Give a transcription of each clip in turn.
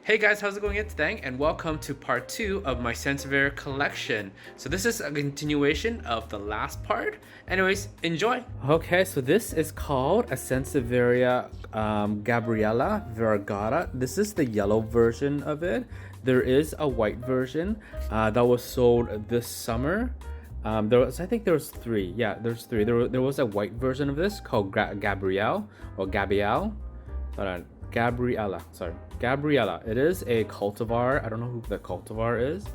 Hey guys, how's it going? It's Thang, and welcome to part 2 of my Sansevieria collection. So this is a continuation of the last part. Anyways, enjoy! Okay, so this is called a Sansevieria Gabriella Variegata. This is the yellow version of it. There is a white version that was sold this summer. I think there was 3. Yeah, there's 3. There was a white version of this called Gabrielle or Gabrielle. Hold on. Gabriella. It is a cultivar. I don't know who the cultivar is.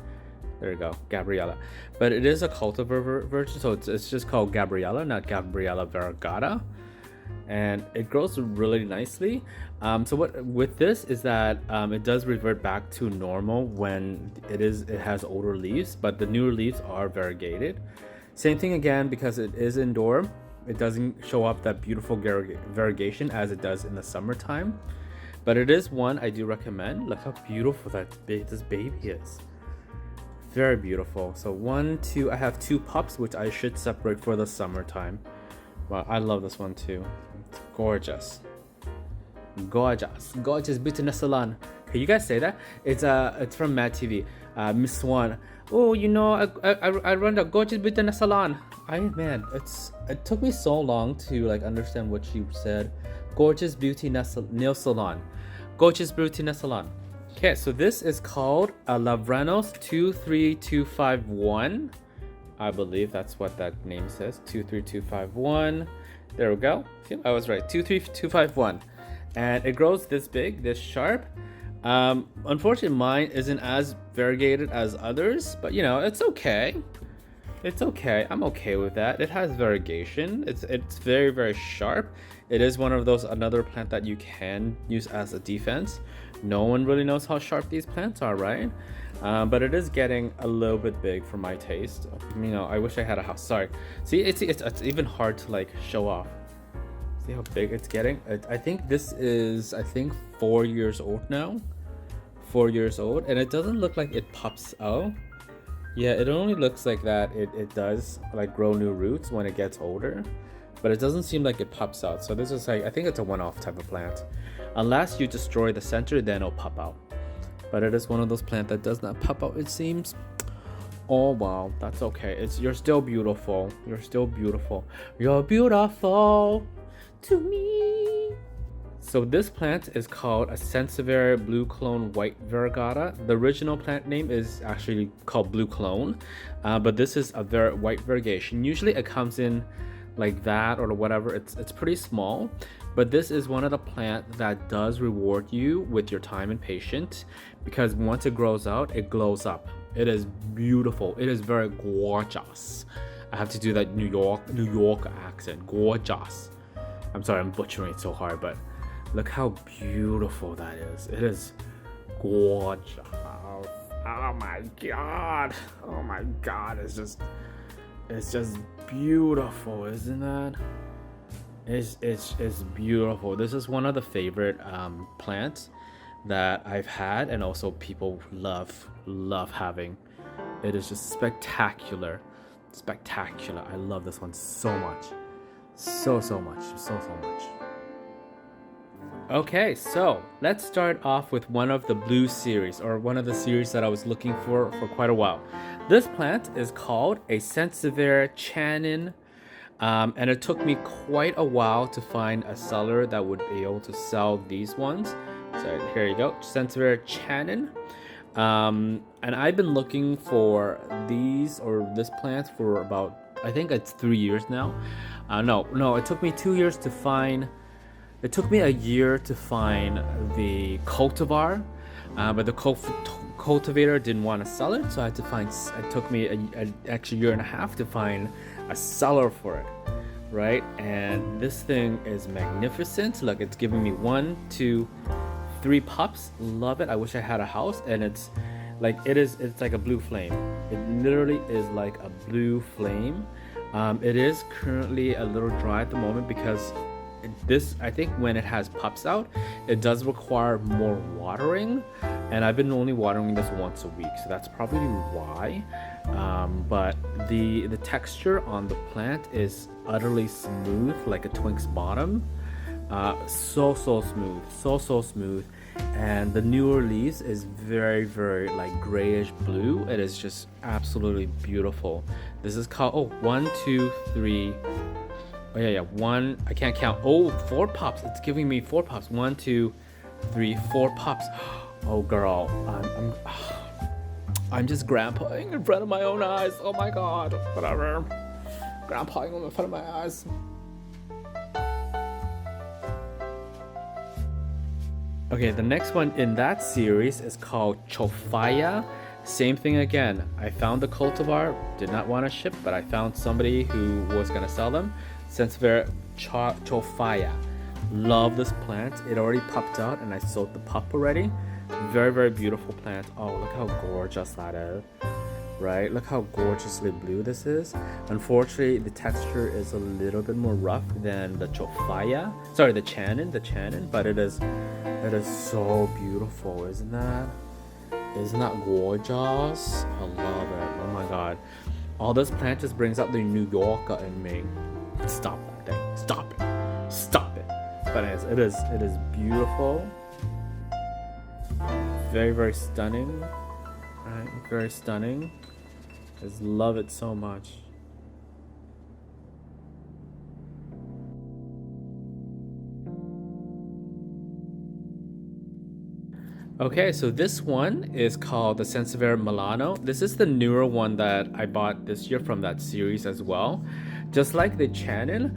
There you go, Gabriella. But it is a cultivar version, so it's just called Gabriella, not Gabriella Variegata. And it grows really nicely. So what with this is that it does revert back to normal when it has older leaves, but the newer leaves are variegated. Same thing again, because it is indoor. It doesn't show up that beautiful variegation as it does in the summertime. But it is one I do recommend. Look how beautiful this baby is. Very beautiful. So 1, 2, I have 2 pups, which I should separate for the summertime. Wow, I love this one too. It's gorgeous. Gorgeous beauty salon. Can you guys say that? It's from Mad TV. Miss Swan. Oh, you know, I run the gorgeous beauty salon. It took me so long to understand what she said. Gorgeous beauty nail salon. Gorgeous beauty nail salon. Okay, so this is called a Lavranos 23251. I believe that's what that name says. 23251. There we go. See, I was right. 23251. And it grows this big, this sharp. Unfortunately, mine isn't as variegated as others, but it's okay. It's okay. I'm okay with that. It has variegation. It's very, very sharp. It is one of those another plant that you can use as a defense. No one really knows how sharp these plants are, right? But it is getting a little bit big for my taste. I wish I had a house. Sorry. See, it's even hard to show off. See how big it's getting? I think this is 4 years old now. 4 years old, and it doesn't look like it pops out. Yeah, it only looks like that it does grow new roots when it gets older, but it doesn't seem like it pops out. So this is I think it's a one-off type of plant. Unless you destroy the center, then it'll pop out. But it is one of those plants that does not pop out, it seems. Oh wow, that's okay. You're still beautiful. You're still beautiful. You're beautiful to me. So this plant is called a Sansevieria Blue Clone White Variegata. The original plant name is actually called Blue Clone, but this is a white variegation. Usually it comes in like that or whatever. It's pretty small, but this is one of the plants that does reward you with your time and patience, because once it grows out, it glows up. It is beautiful. It is very gorgeous. I have to do that New York accent. Gorgeous. I'm sorry, I'm butchering it so hard, but look how beautiful that is. It is gorgeous. Oh my god. Oh my god. It's just beautiful, isn't it? It's beautiful. This is one of the favorite plants that I've had, and also people love having. It is just spectacular. I love this one so much. So much. Okay, so let's start off with one of the blue series, or one of the series that I was looking for quite a while. This plant is called a Sansevieria Chanin, and it took me quite a while to find a seller that would be able to sell these ones. So here you go, Sansevieria Chanin. And I've been looking for this plant for about, I think it's 3 years now. No, it took me 2 years to find. It took me a year to find the cultivar, but the cultivator didn't want to sell it, so it took me an extra year and a half to find a seller for it, right? And this thing is magnificent. Look, it's giving me 1, 2, 3 pups. Love it. I wish I had a house. And it's like a blue flame. It literally is like a blue flame. It is currently a little dry at the moment because I think when it has pups out, it does require more watering, and I've been only watering this once a week, so that's probably why. But the texture on the plant is utterly smooth, like a twink's bottom. So smooth, and the newer leaves is very, very like grayish blue. It is just absolutely beautiful. This is called, oh, 1, 2, 3. Oh yeah, one. I can't count. Oh, 4 pops. It's giving me 4 pops. 1, 2, 3, 4 pops. Oh girl, I'm just grandpaing in front of my own eyes. Oh my god, whatever. Grandpaing in front of my eyes. Okay, the next one in that series is called Phraya. Same thing again. I found the cultivar, did not want to ship, but I found somebody who was gonna sell them. Sansevieria Phraya. Love this plant. It already popped out and I sold the pup already. Very, very beautiful plant. Oh, look how gorgeous that is. Right? Look how gorgeously blue this is. Unfortunately, the texture is a little bit more rough than the Phraya. Sorry, the Chanin, but it is so beautiful, isn't that? Isn't that gorgeous? I love it. Oh my god. All this plant just brings out the New Yorker in me. Stop that thing. Stop it. Stop it. But it is beautiful. Very, very stunning. Right? Very stunning. I just love it so much. Okay, so this one is called the Sansevieria Milano. This is the newer one that I bought this year from that series as well. Just like the Chanin,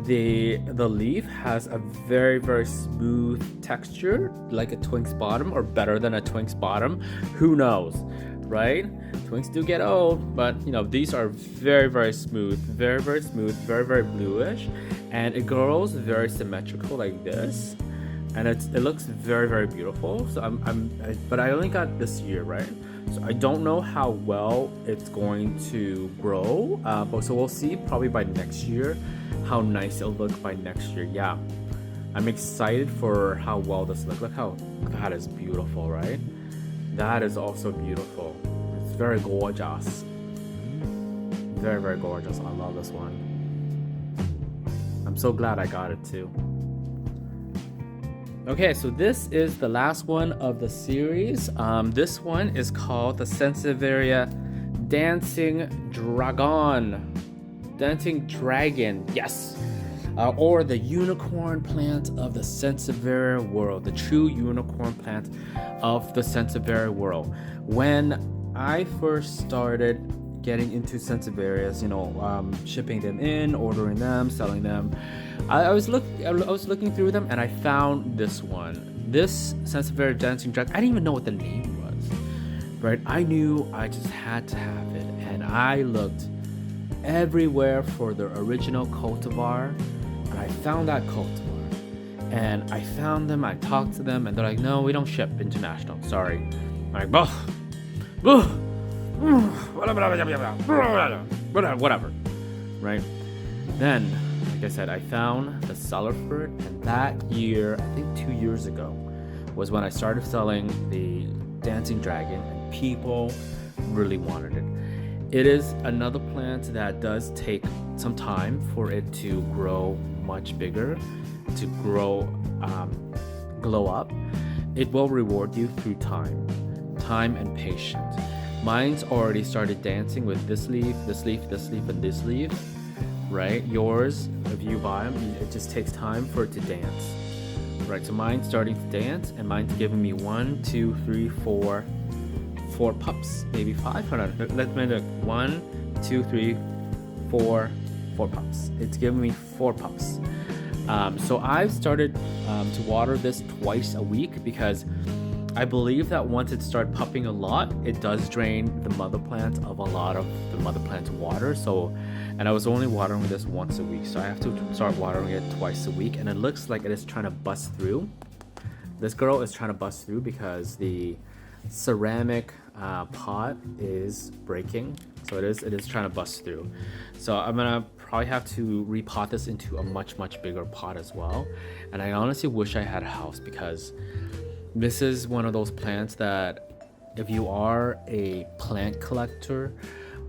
the leaf has a very, very smooth texture, like a twink's bottom, or better than a twink's bottom. Who knows, right? Twinks do get old, but you know, these are very, very smooth, very, very smooth, very, very bluish, and it grows very symmetrical like this. And it looks very, very beautiful. So but I only got this year, right? So I don't know how well it's going to grow. But so we'll see probably by next year how nice it'll look by next year. Yeah, I'm excited for how well this looks. Look how that is beautiful, right? That is also beautiful. It's very gorgeous. Very, very gorgeous. I love this one. I'm so glad I got it too. Okay, so this is the last one of the series. This one is called the Sansevieria Dancing Dragon, yes, or the unicorn plant of the Sansevieria world, the true unicorn plant of the Sansevieria world. When I first started getting into Sansevierias, shipping them in, ordering them, selling them, I was looking through them and I found this one. This Sansevieria Dancing Dragon. I didn't even know what the name was. Right? I knew I just had to have it, and I looked everywhere for the original cultivar, and I found that cultivar. And I found them, I talked to them, and they're like, no, we don't ship international. Sorry. I'm like, whatever. Right? Then like I said, I found the seller for it, and that year, I think 2 years ago, was when I started selling the Dancing Dragon, and people really wanted it. It is another plant that does take some time for it to grow much bigger, to grow, glow up. It will reward you through time and patience. Mine's already started dancing with this leaf, this leaf, this leaf, and this leaf. Right? Yours, if you buy them, it just takes time for it to dance. Right? So mine's starting to dance, and mine's giving me 1, 2, 3, 4 pups, maybe 5. Hold on. Let's make it 1, 2, 3, 4 pups. It's giving me 4 pups. So I've started to water this twice a week because I believe that once it starts pupping a lot, it does drain the mother plant of a lot of the mother plant's water. And I was only watering this once a week, so I have to start watering it twice a week. And it looks like it is trying to bust through. This girl is trying to bust through because the ceramic pot is breaking, so it is trying to bust through. So I'm gonna probably have to repot this into a much bigger pot as well. And I honestly wish I had a house, because this is one of those plants that if you are a plant collector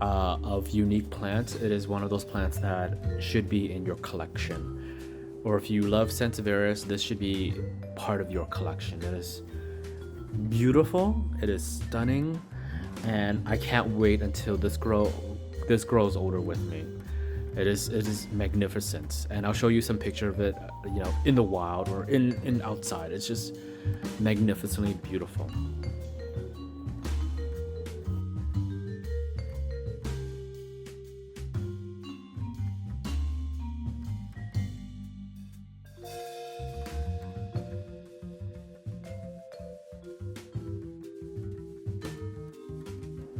of unique plants, it is one of those plants that should be in your collection. Or if you love Sansevierias, this should be part of your collection. It is beautiful. It is stunning, and I can't wait until this grows older with me. It is magnificent, and I'll show you some picture of it, in the wild or in outside. It's just magnificently beautiful.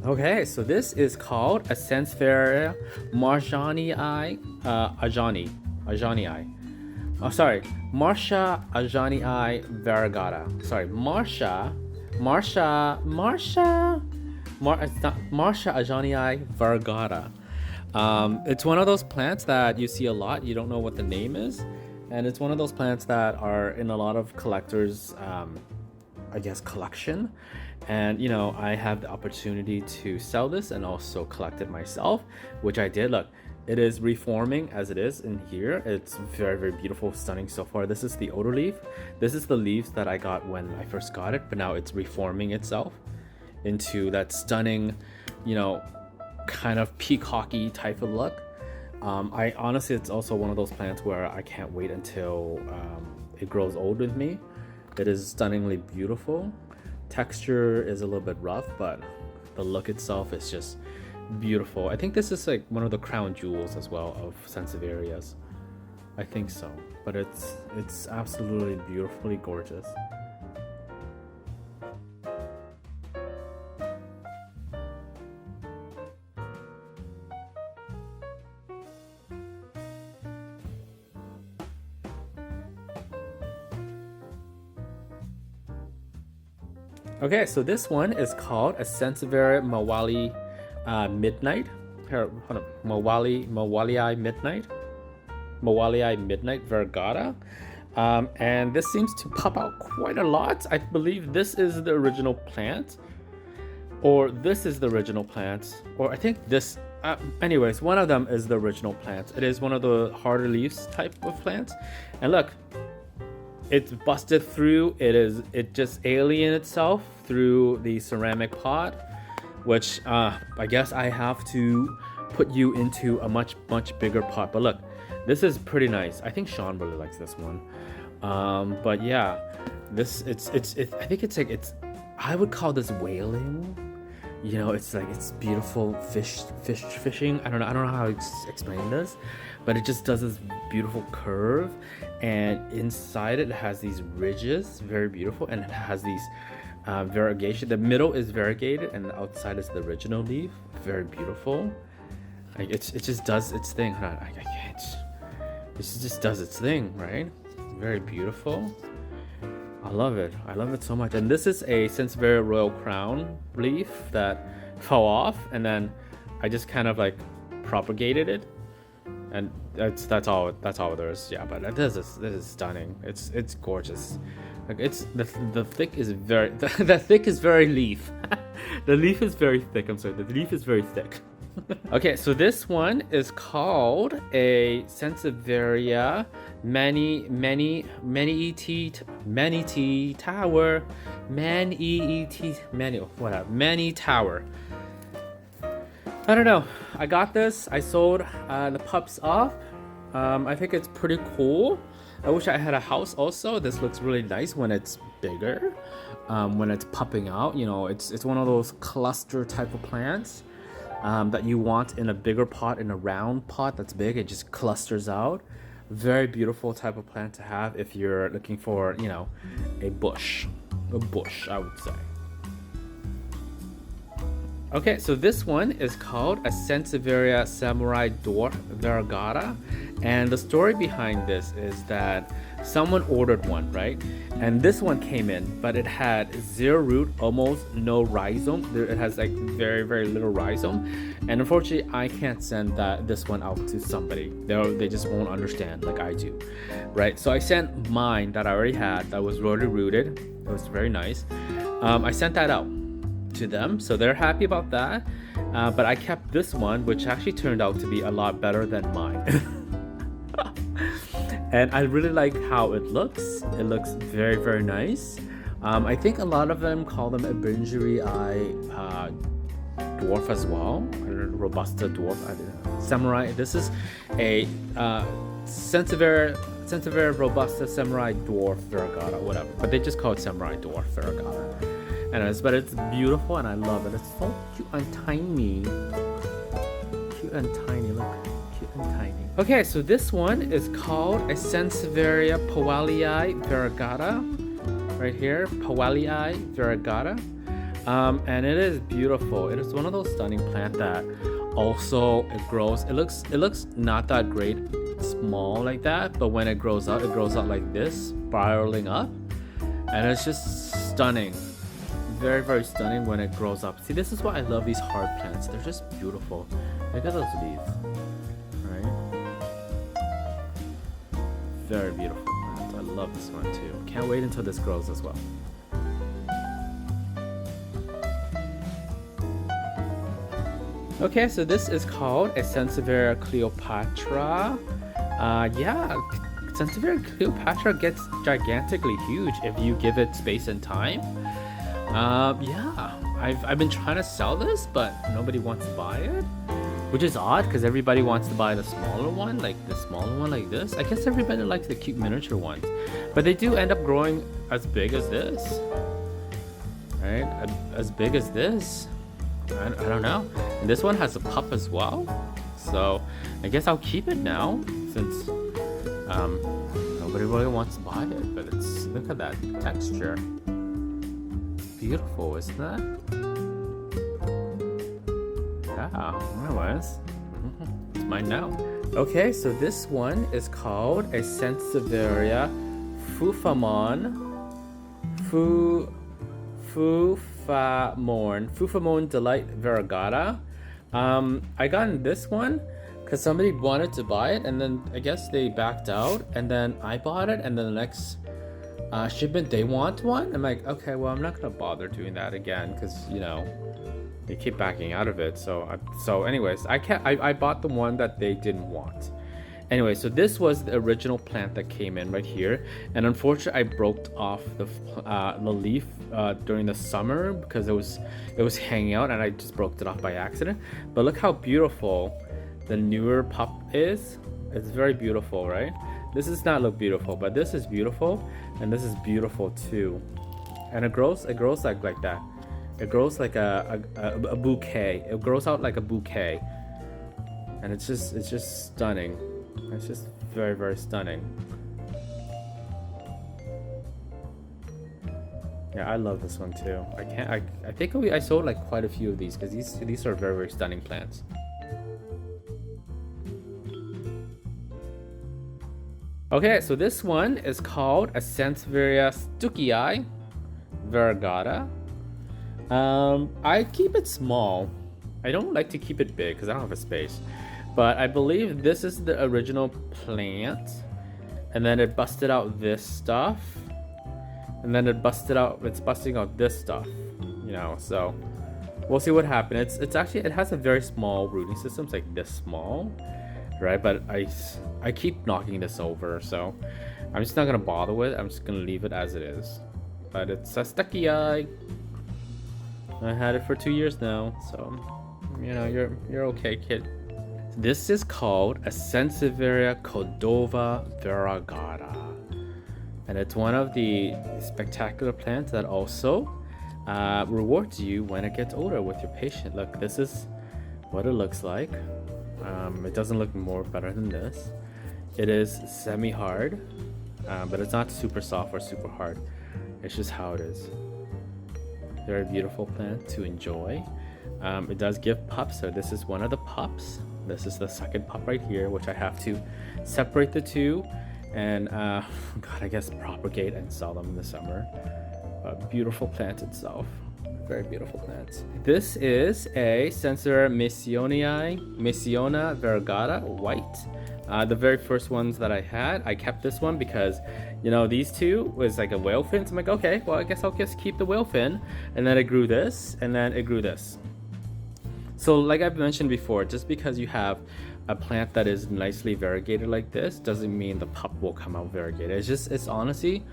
Okay, so this is called a Sansevieria Marjanii Anjani. Oh, sorry, Marsha Anjani Variegata. Sorry, it's not Marsha Anjani Variegata. It's one of those plants that you see a lot. You don't know what the name is, and it's one of those plants that are in a lot of collectors' collection. And I have the opportunity to sell this and also collect it myself, which I did. Look, it is reforming as it is in here. It's very, very beautiful, stunning so far. This is the odor leaf. This is the leaves that I got when I first got it, but now it's reforming itself into that stunning, kind of peacocky type of look. I honestly, it's also one of those plants where I can't wait until it grows old with me. It is stunningly beautiful. Texture is a little bit rough, but the look itself is just beautiful. I think this is like one of the crown jewels as well of Sansevierias. I think so, but it's absolutely beautifully gorgeous. Okay, so this one is called a Sansevieria Midnight. Here, hold on. Powellii Midnight Variegata. And this seems to pop out quite a lot. I believe this is the original plant, or this is the original plant, or I think this. Anyways, one of them is the original plant. It is one of the harder leaves type of plants. And look, it's busted through. It just alien itself through the ceramic pot, which I guess I have to put you into a much bigger pot. But look, this is pretty nice. I think Sean really likes this one. But yeah, this I think it's I would call this whaling. It's beautiful fishing. I don't know how to explain this, but it just does this beautiful curve, and inside it has these ridges, very beautiful, and it has these variegation. The middle is variegated, and the outside is the original leaf. Very beautiful. It just does its thing. I can't. It just does its thing, right? Very beautiful. I love it. I love it so much. And this is a Sansevieria Royal Crown leaf that fell off, and then I just kind of like propagated it, and that's all there is. Yeah, but this is stunning. It's gorgeous. Like the thick is very the thick is very leaf. The leaf is very thick. I'm sorry. The leaf is very thick. Okay, so this one is called a Sansevieria Manee Tower. I don't know. I got this. I sold the pups off. I think it's pretty cool. I wish I had a house also. This looks really nice when it's bigger. When it's popping out, it's one of those cluster type of plants that you want in a bigger pot, in a round pot that's big. It just clusters out. Very beautiful type of plant to have if you're looking for, a bush, I would say. Okay, so this one is called a Sansevieria Samurai Dwarf Variegata, and the story behind this is that someone ordered one, right? And this one came in, but it had zero root, almost no rhizome. It has like very, very little rhizome, and unfortunately, I can't send this one out to somebody. They just won't understand like I do, right? So I sent mine that I already had that was already rooted. It was very nice. I sent that out to them, so they're happy about that. But I kept this one, which actually turned out to be a lot better than mine. And I really like how it looks. It looks very, very nice. I think a lot of them call them Erythraeae dwarf as well, or Robusta dwarf. I don't know. Samurai. This is a Sansevieria Robusta Samurai Dwarf Variegata, whatever. But they just call it Samurai Dwarf Variegata. Anyways, but it's beautiful and I love it. It's so cute and tiny. Cute and tiny, look. Cute and tiny. Okay, so this one is called a Sansevieria Powellii Variegata. Right here, Powellii Variegata. And it is beautiful. It is one of those stunning plants that also it grows. It looks not that great small like that, but when it grows out like this, spiraling up, and it's just stunning. Very, very stunning when it grows up. See, this is why I love these hard plants. They're just beautiful. Look at those leaves. Right? Very beautiful plant. I love this one too. Can't wait until this grows as well. Okay, so this is called a Sansevieria Cleopatra. Yeah, Sansevieria Cleopatra gets gigantically huge if you give it space and time. Yeah, I've been trying to sell this, but nobody wants to buy it, which is odd because everybody wants to buy the smaller one, like this. I guess everybody likes the cute miniature ones, but they do end up growing as big as this, right? As big as this. I don't know. And this one has a pup as well, so I guess I'll keep it now since nobody really wants to buy it. But it's, look at that texture. It's beautiful, isn't it? Yeah, anyways, it's mine now. Okay, so this one is called a Sansevieria Phuphamorn. Phuphamorn Delight Variegata. I got this one because somebody wanted to buy it, and then I guess they backed out, and then I bought it, and then the next shipment they want one. I'm like, okay, well, I'm not gonna bother doing that again because, you know, they keep backing out of it. So anyways, I bought the one that they didn't want. Anyway, so this was the original plant that came in right here, and unfortunately I broke off the leaf during the summer because it was hanging out, and I just broke it off by accident. But look how beautiful the newer pup is. It's very beautiful, right? This does not look beautiful, but this is beautiful, and this is beautiful too. And it grows like that. It grows like a bouquet. It grows out like a bouquet, and it's just stunning. It's just very, very stunning. Yeah, I love this one too. I think I sold like quite a few of these because these are very, very stunning plants. Okay, so this one is called a Sansevieria Stucklyi Variegata. I keep it small. I don't like to keep it big because I don't have a space. But I believe this is the original plant, and then it busted out this stuff, and then it's busting out this stuff, you know. So we'll see what happens. It's actually, it has a very small rooting system. It's like this small, right? But I keep knocking this over, so I'm just not gonna bother with it. I'm just gonna leave it as it is. But it's a Stucklyi. I had it for 2 years now, so you know, you're okay, kid. This is called a Sansevieria Cordova Variegata, and it's one of the spectacular plants that also rewards you when it gets older with your patient. Look, this is what it looks like. It doesn't look more better than this. It is semi-hard, but it's not super soft or super hard. It's just how it is. Very beautiful plant to enjoy. It does give pups, so this is one of the pups. This is the second pup right here, which I have to separate the two and God, I guess propagate and sell them in the summer. Beautiful plant itself. Very beautiful plants. This is a Sansevieria Masoniana Variegata white. The very first ones that I had, I kept this one because, you know, these two was like a whale fin. So I'm like, okay, well, I guess I'll just keep the whale fin. And then it grew this, and then it grew this. So like I've mentioned before, just because you have a plant that is nicely variegated like this doesn't mean the pup will come out variegated. It's honestly,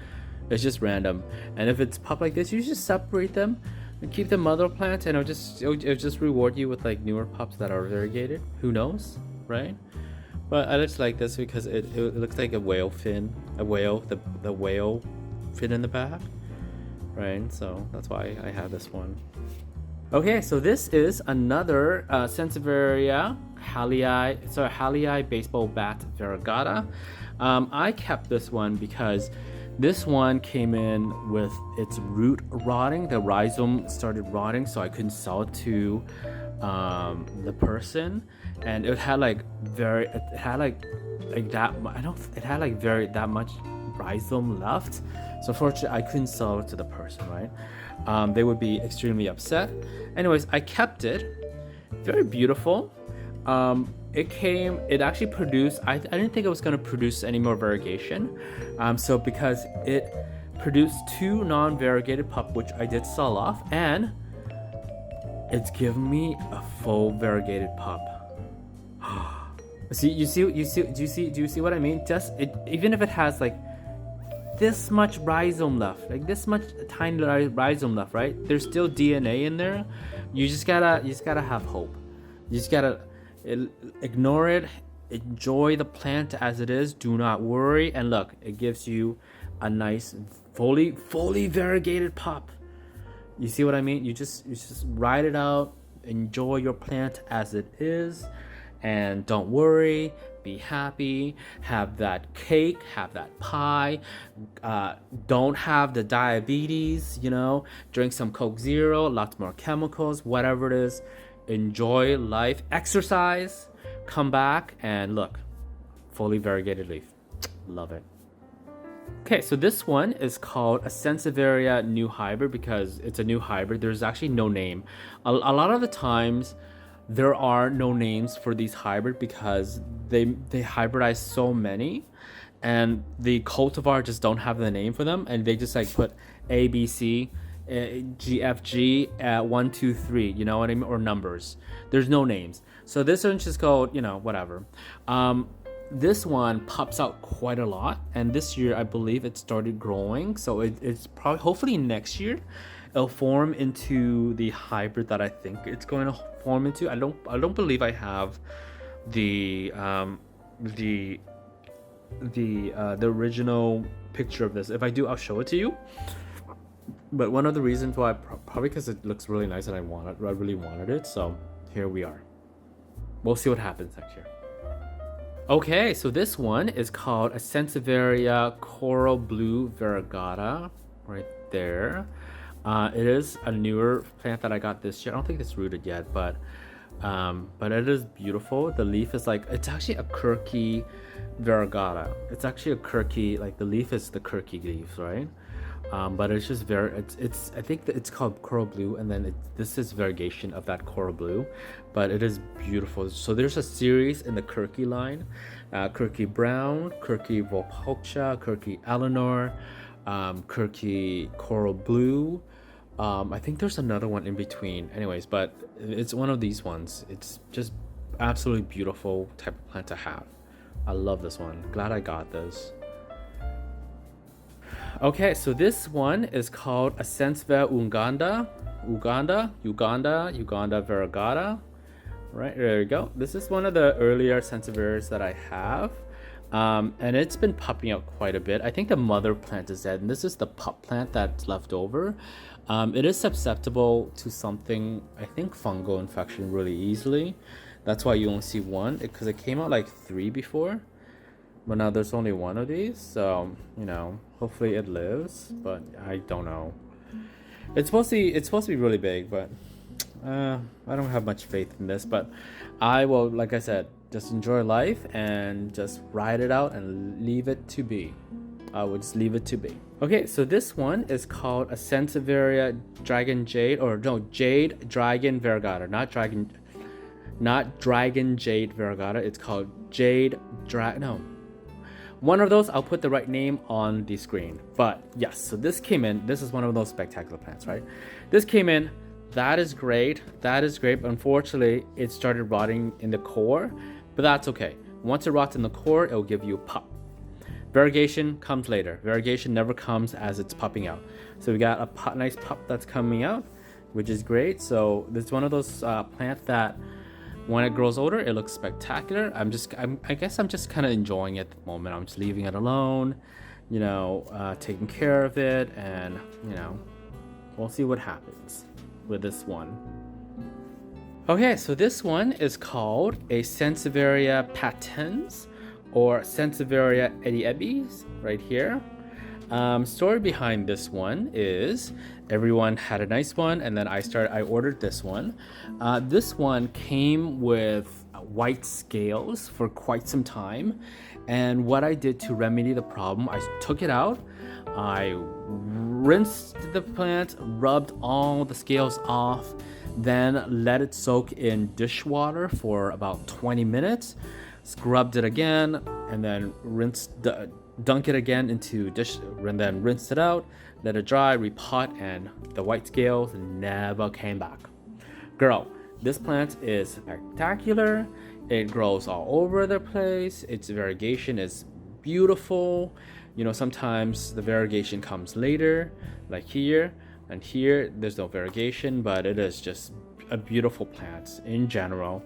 It's just random. And if it's pop like this, you just separate them and keep the mother plant, and it'll just reward you with like newer pups that are variegated. Who knows, right? But I just like this because it looks like a whale fin, the whale fin in the back, right? So that's why I have this one. Okay, so this is another Sansevieria Hallii baseball bat Variegata. I kept this one because this one came in with its root rotting. The rhizome started rotting, so I couldn't sell it to the person, and it had like that much rhizome left. So unfortunately, I couldn't sell it to the person, right? They would be extremely upset. Anyways, I kept it. Very beautiful. It actually produced, I didn't think it was going to produce any more variegation. So because it produced 2 non-variegated pup, which I did sell off, and it's given me a full variegated pup. Do you see what I mean? Even if it has like this much rhizome left, like this much tiny rhizome left, right? There's still DNA in there. You just gotta have hope. You just gotta ignore it, enjoy the plant as it is, do not worry, and look, it gives you a nice fully variegated pup. You see what I mean? You just ride it out, enjoy your plant as it is, and don't worry, be happy, have that cake, have that pie, don't have the diabetes, drink some Coke Zero, lots more chemicals, whatever it is. Enjoy life, exercise, come back, and look, fully variegated leaf. Love it. Okay, so this one is called a Sansevieria New Hybrid because it's a new hybrid. There's actually no name. A lot of the times there are no names for these hybrid because they hybridize so many, and the cultivar just don't have the name for them, and they just like put A, B, C, GFG 1 2 3, you know what I mean, or numbers. There's no names. So this one's just called, whatever. This one pops out quite a lot, and this year I believe it started growing, so it's probably, hopefully next year it'll form into the hybrid that I think it's going to form into. I don't believe I have the original picture of this. If I do, I'll show it to you. But one of the reasons why, probably because it looks really nice and I really wanted it. So here we are. We'll see what happens next year. Okay, so this one is called a Sansevieria Coral Blue Variegata, right there. It is a newer plant that I got this year. I don't think it's rooted yet, but it is beautiful. The leaf is like, it's actually a quirky Variegata. It's actually a quirky, like the leaf is the quirky leaves, right? But it's just I think that it's called coral blue, and then this is variegation of that coral blue, but it is beautiful. So there's a series in the Kirky line, Kirky Brown, Kirky Volpolcha, Kirky Eleanor, Kirky Coral Blue. I think there's another one in between. Anyways, but it's one of these ones. It's just absolutely beautiful type of plant to have. I love this one. Glad I got this. Okay, so this one is called a Sansevieria Uganda Variegata. Right, there you go. This is one of the earlier Sansevierias that I have. And it's been popping out quite a bit. I think the mother plant is dead, and this is the pup plant that's left over. It is susceptible to something, I think fungal infection really easily. That's why you only see one, because it came out like 3 before. But now there's only 1 of these, so hopefully it lives, but I don't know. It's supposed to be really big, but I don't have much faith in this. But I will, like I said, just enjoy life and just ride it out and leave it to be. I would just leave it to be. Okay, so this one is called a Sansevieria Jade Dragon Variegata, not Dragon Jade Variegata. It's called Jade one of those. I'll put the right name on the screen. But yes, so this came in. This is one of those spectacular plants, right? This came in. That is great. Unfortunately, it started rotting in the core, but that's okay. Once it rots in the core, it'll give you a pup. Variegation comes later. Variegation never comes as it's popping out. So we got a nice pop that's coming out, which is great. So this is one of those plants that when it grows older, it looks spectacular. I guess I'm just kind of enjoying it at the moment. I'm just leaving it alone, you know, taking care of it, and you know, we'll see what happens with this one. Okay, so this one is called a Sansevieria Patens or Sansevieria Erythraeae right here. Story behind this one is everyone had a nice one, and then I ordered this one. This one came with white scales for quite some time, and what I did to remedy the problem, I took it out, I rinsed the plant, rubbed all the scales off, then let it soak in dishwater for about 20 minutes, scrubbed it again, and then dunk it again into dish, and then rinsed it out, let it dry, repot, and the white scales never came back. Girl, this plant is spectacular. It grows all over the place. Its variegation is beautiful. You know, sometimes the variegation comes later, like here, and here there's no variegation, but it is just a beautiful plant in general.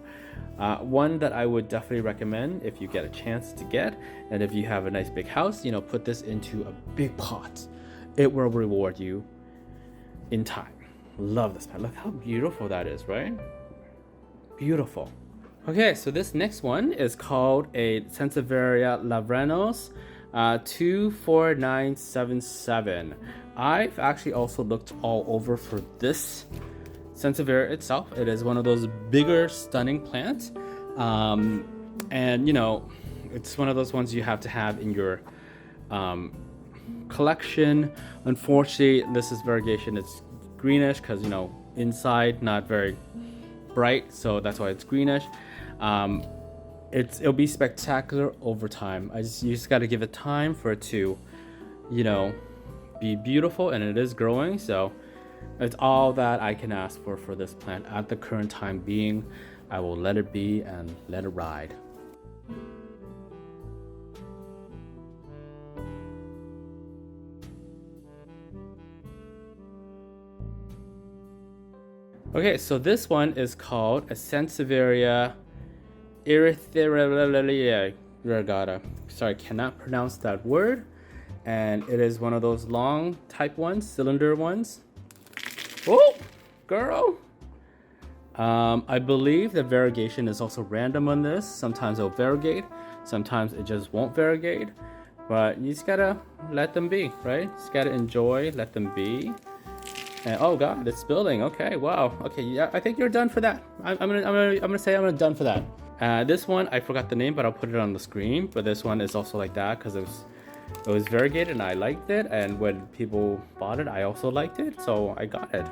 One that I would definitely recommend if you get a chance to get, and if you have a nice big house, you know, put this into a big pot. It will reward you in time. Love this plant. Look how beautiful that is, right? Beautiful. Okay, so this next one is called a Sansevieria Lavranos 24977. I've actually also looked all over for this Sansevieria itself. It is one of those bigger, stunning plants. And you know, it's one of those ones you have to have in your collection. Unfortunately, this is variegation. It's greenish because, you know, inside not very bright, so that's why it's greenish. It'll be spectacular over time. You just got to give it time for it to, you know, be beautiful, and it is growing. So it's all that I can ask for this plant at the current time being. I will let it be and let it ride. Okay, so this one is called a Sansevieria Erythraeae. Sorry, I cannot pronounce that word. And it is one of those long type ones, cylinder ones. Oh, girl. I believe the variegation is also random on this. Sometimes it'll variegate, sometimes it just won't variegate. But you just gotta let them be, right? Just gotta enjoy, let them be. And, oh God, it's building. Okay, wow. Okay, yeah, I think you're done for that. I'm gonna say I'm done for that. This one, I forgot the name, but I'll put it on the screen. But this one is also like that because it was variegated and I liked it. And when people bought it, I also liked it, so I got it.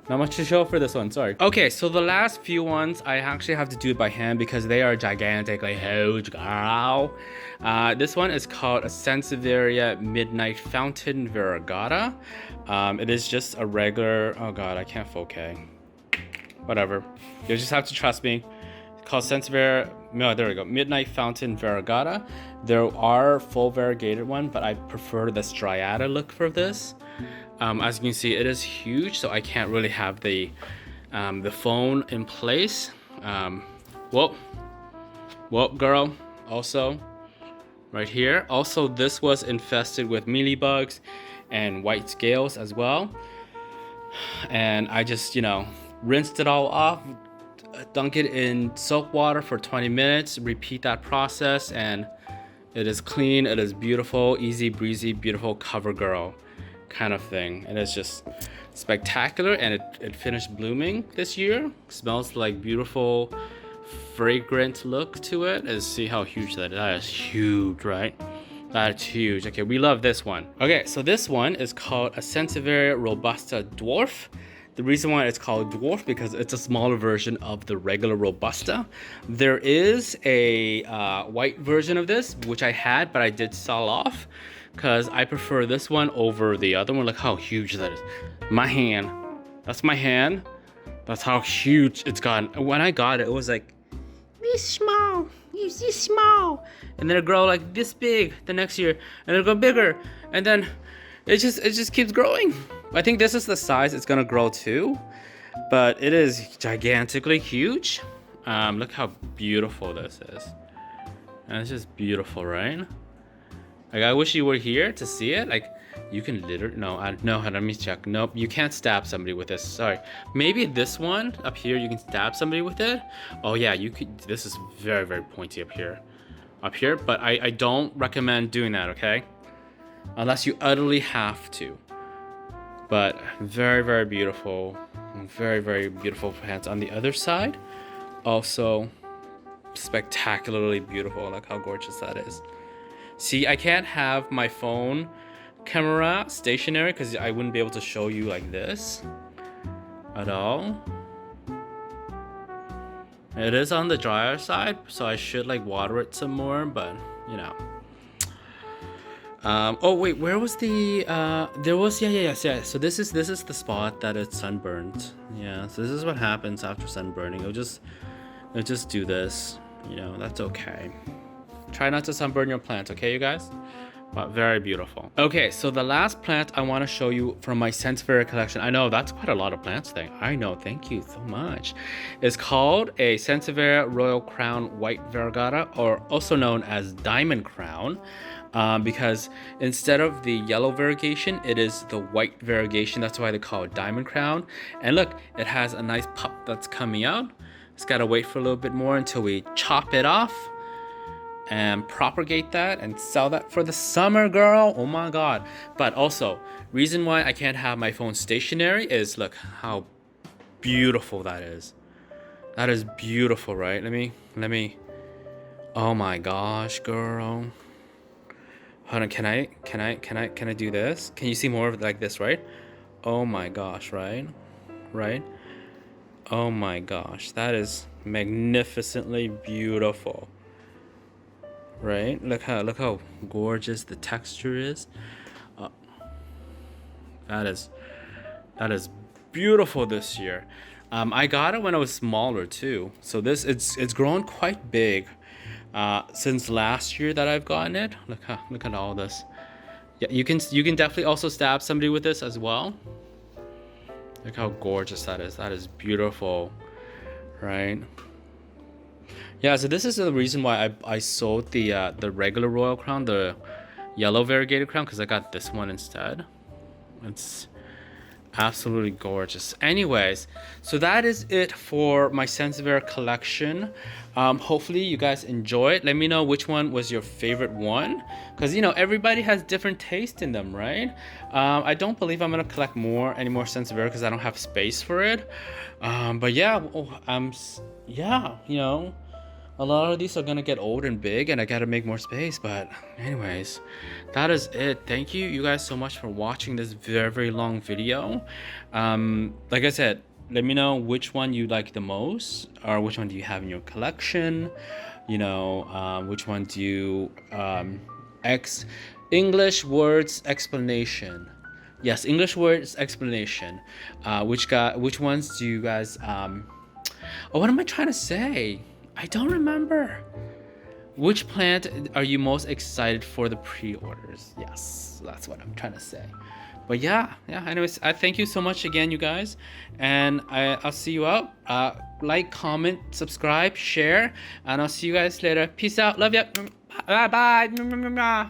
Not much to show for this one, sorry. Okay, so the last few ones, I actually have to do it by hand because they are gigantically huge, girl. This one is called a Sansevieria Midnight Fountain Variegata. It is just a regular, oh God, I can't focus. Whatever, you just have to trust me. It's called Sansevieria, no, there we go, Midnight Fountain Variegata. There are full variegated one, but I prefer the striata look for this. As you can see, it is huge, so I can't really have the phone in place. Whoa, girl, also right here. Also, this was infested with mealybugs and white scales as well. And I just, you know, rinsed it all off, dunk it in soap water for 20 minutes, repeat that process, and it is clean, it is beautiful, easy breezy, beautiful cover girl kind of thing. And it's just spectacular, and it finished blooming this year. Smells like beautiful fragrant look to it. And see how huge that is. That is huge, right? That's huge. Okay, we love this one. Okay, so this one is called a Sansevieria Robusta Dwarf. The reason why it's called Dwarf because it's a smaller version of the regular Robusta. There is a white version of this, which I had, but I did sell off because I prefer this one over the other one. Look how huge that is. My hand. That's my hand. That's how huge it's gotten. When I got it, it was like this small. it's this small, and then it grow like this big the next year, and it'll go bigger, and then it just keeps growing. I think this is the size it's gonna grow to, but it is gigantically huge. Look how beautiful this is. And it's just beautiful, right? Like, I wish you were here to see it. Like, you can literally, no, let me check. Nope, you can't stab somebody with this. Sorry. Maybe this one up here, you can stab somebody with it. Oh yeah, you could. This is very, very pointy up here. But I don't recommend doing that, okay? Unless you utterly have to. But very, very beautiful. Very, very beautiful plants. On the other side, also spectacularly beautiful. Look how gorgeous that is. See, I can't have my phone camera stationary because I wouldn't be able to show you like this at all. It is on the drier side, so I should like water it some more, but you know. Oh wait, where was the there was yeah. So this is the spot that it's sunburned. Yeah, so this is what happens after sunburning. It'll just do this, you know. That's okay. Try not to sunburn your plant, okay, you guys? But very beautiful. Okay, so the last plant I want to show you from my Sansevieria collection. I know that's quite a lot of plants thing. I know, thank you so much. It's called a Sansevieria Royal Crown White Variegata, or also known as Diamond Crown, because instead of the yellow variegation, it is the white variegation. That's why they call it Diamond Crown. And look, it has a nice pup that's coming out. It's got to wait for a little bit more until we chop it off and propagate that and sell that for the summer, girl. Oh my god. But also, reason why I can't have my phone stationary is look how beautiful that is. That is beautiful, right? Let me oh my gosh, girl. Hold on, can I do this? Can you see more of it like this, right? Oh my gosh, right? Oh my gosh, that is magnificently beautiful. Right? Look how gorgeous the texture is. That is beautiful this year. I got it when I was smaller too. So this it's grown quite big since last year that I've gotten it. Look at all this. Yeah, you can definitely also stab somebody with this as well. Look how gorgeous that is. That is beautiful, right? Yeah, so this is the reason why I sold the regular Royal Crown, the yellow variegated crown, because I got this one instead. It's absolutely gorgeous. Anyways, so that is it for my Sansevieria collection. Hopefully you guys enjoy it. Let me know which one was your favorite one, because you know everybody has different taste in them, right? I don't believe I'm gonna collect any more Sansevieria because I don't have space for it. But yeah, yeah, you know, a lot of these are gonna get old and big and I gotta make more space. But anyways, that is it. Thank you guys so much for watching this very, very long video. Like I said, let me know which one you like the most, or which one do you have in your collection, you know, which one do you English words explanation. Yes, English words explanation. Which ones do you guys oh, what am I trying to say? I don't remember. Which plant are you most excited for the pre-orders? Yes, that's what I'm trying to say. But yeah, anyways, I thank you so much again, you guys, and I'll see you out. Like, comment, subscribe, share, and I'll see you guys later. Peace out. Love ya. Bye.